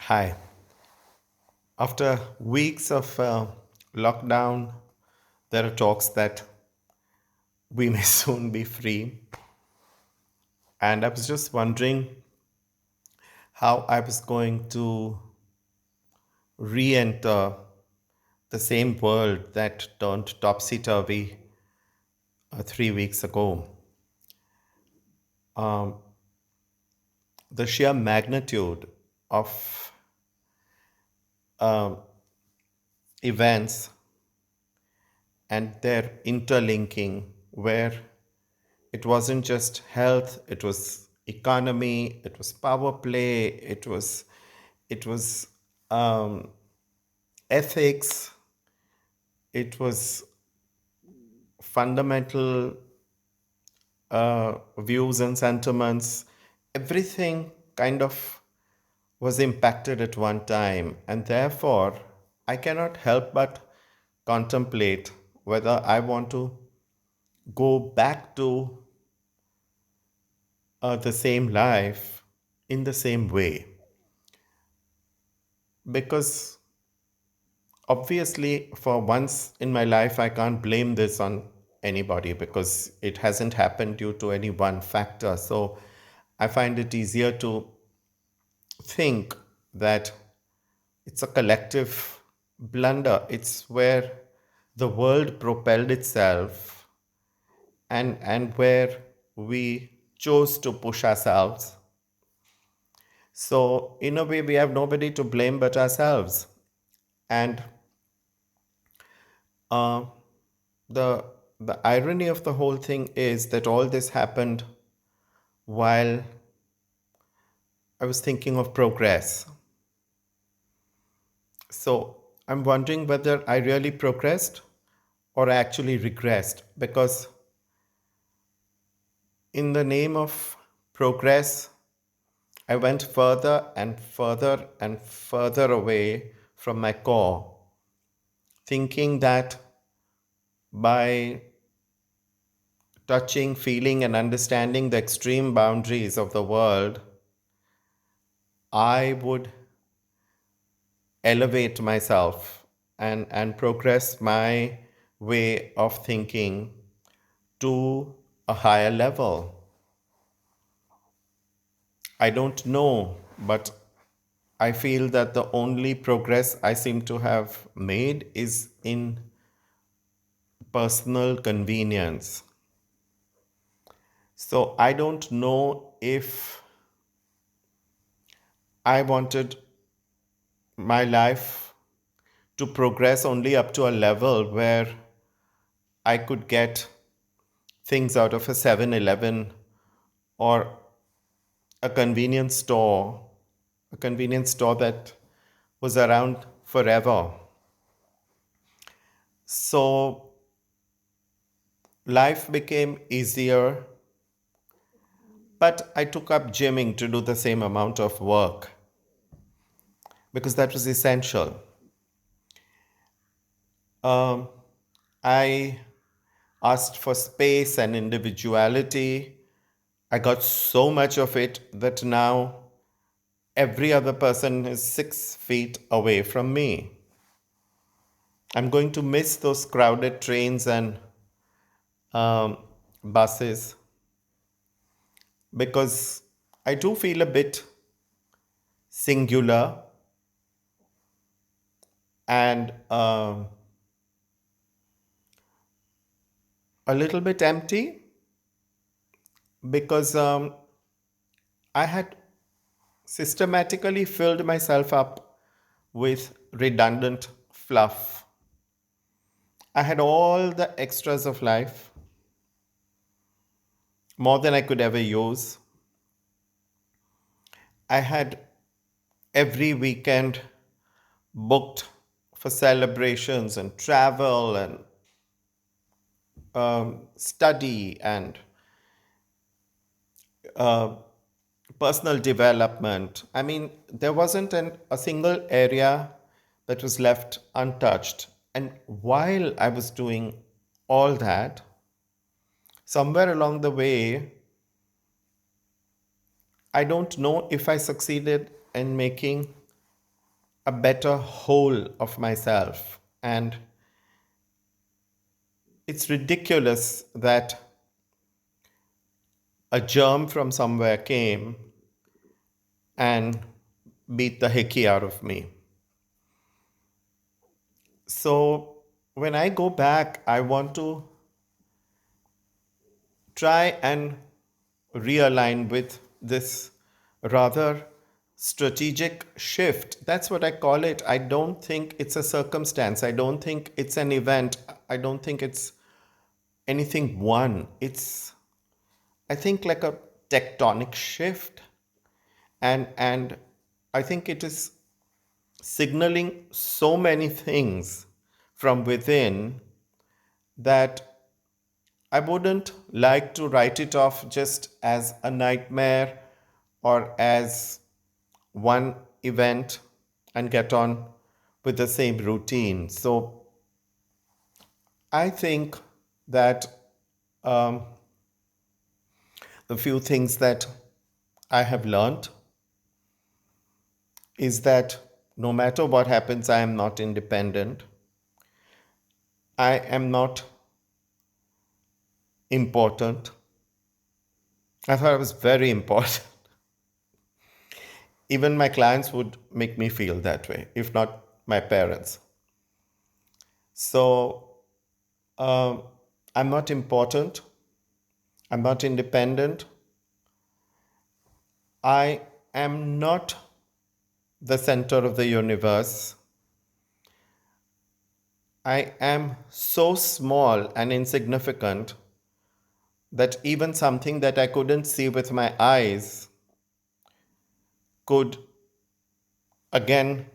Hi. After weeks of lockdown, there are talks that we may soon be free. And I was just wondering how I was going to re enter the same world that turned topsy turvy 3 weeks ago. The sheer magnitude of events and their interlinking, where it wasn't just health, it was economy, it was power play, it was um, ethics, it was fundamental views and sentiments. Everything kind of was impacted at one time, and therefore I cannot help but contemplate whether I want to go back to the same life in the same way. Because obviously, for once in my life, I can't blame this on anybody because it hasn't happened due to any one factor. So I find it easier to think that it's a collective blunder. It's where the world propelled itself, and where we chose to push ourselves. So, in a way, we have nobody to blame but ourselves. And uh, the the irony of the whole thing is that all this happened while I was thinking of progress. So I'm wondering whether I really progressed or I actually regressed, because in the name of progress, I went further and further and further away from my core, thinking that by touching, feeling, and understanding the extreme boundaries of the world, I would elevate myself and progress my way of thinking to a higher level. I don't know, but I feel that the only progress I seem to have made is in personal convenience. So I don't know if I wanted my life to progress only up to a level where I could get things out of a 7-Eleven or a convenience store that was around forever. So life became easier, but I took up gymming to do the same amount of work because that was essential. Um, I asked for space and individuality. I got so much of it that now every other person is 6 feet away from me. I'm going to miss those crowded trains and um, buses because I do feel a bit singular and a little bit empty because I had systematically filled myself up with redundant fluff. I had all the extras of life, more than I could ever use. I had every weekend booked for celebrations and travel and study and personal development. I mean, there wasn't a single area that was left untouched. And while I was doing all that, somewhere along the way, I don't know if I succeeded in making a better whole of myself. And it's ridiculous that a germ from somewhere came and beat the hickey out of me. So when I go back, I want to try and realign with this rather strategic shift. That's what I call it. I don't think it's a circumstance. I don't think it's an event. I don't think it's anything one. It's, I think, like a tectonic shift. And I think it is signaling so many things from within that I wouldn't like to write it off just as a nightmare or as one event and get on with the same routine. So I think that um, the few things that I have learned is that no matter what happens, I am not independent. I am not important. I thought I was very important. Even my clients would make me feel that way, if not my parents. So um, I'm not important. I'm not independent. I am not the center of the universe. I am so small and insignificant that even something that I couldn't see with my eyes could again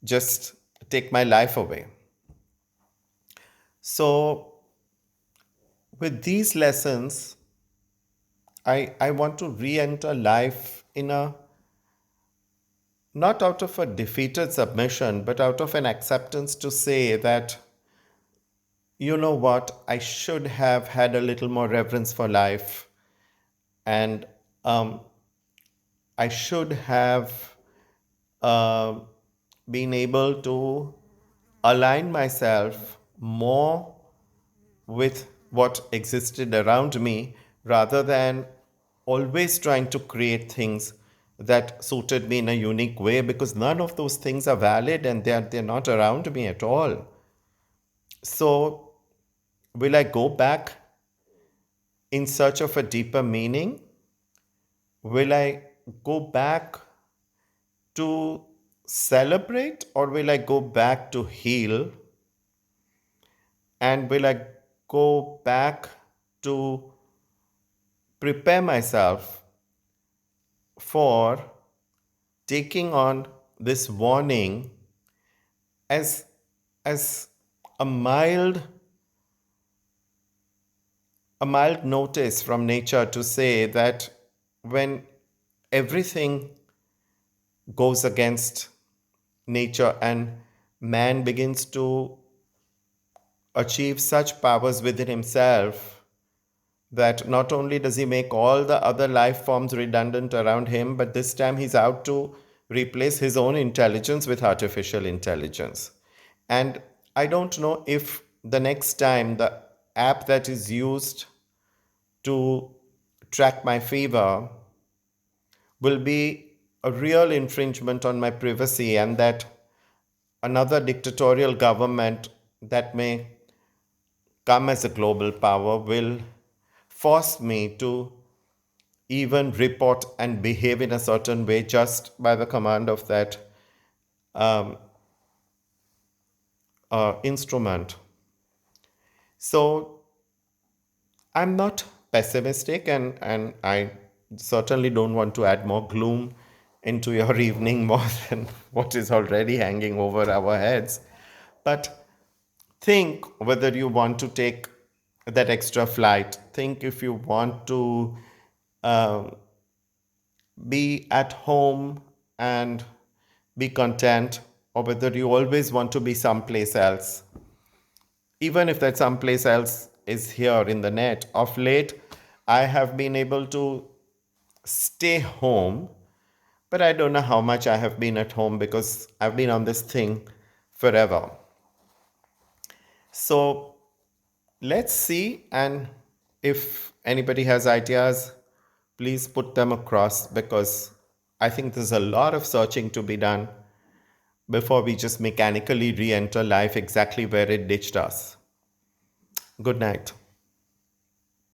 just take my life away. So, with these lessons, I want to re enter life in a not out of a defeated submission, but out of an acceptance to say that, you know what, I should have had a little more reverence for life, and um, I should have uh, been able to align myself more with what existed around me rather than always trying to create things that suited me in a unique way, because none of those things are valid and they're not around me at all. So will I go back in search of a deeper meaning? Will I go back to celebrate, or will I go back to heal? And will I go back to prepare myself for taking on this warning as as a mild notice from nature to say that when everything goes against nature and man begins to achieve such powers within himself, that not only does he make all the other life forms redundant around him, but this time he's out to replace his own intelligence with artificial intelligence. And I don't know if the next time the app that is used to track my fever will be a real infringement on my privacy, and that another dictatorial government that may come as a global power will force me to even report and behave in a certain way just by the command of that instrument. So I'm not pessimistic, and I certainly don't want to add more gloom into your evening more than what is already hanging over our heads. But think whether you want to take that extra flight. Think if you want to be at home and be content, or whether you always want to be someplace else, even if that someplace else is here in the net. Of late, I have been able to stay home But I don't know how much I have been at home because I've been on this thing forever. So let's see. And if anybody has ideas, please put them across because I think there's a lot of searching to be done before we just mechanically re enter life exactly where it ditched us. Good night.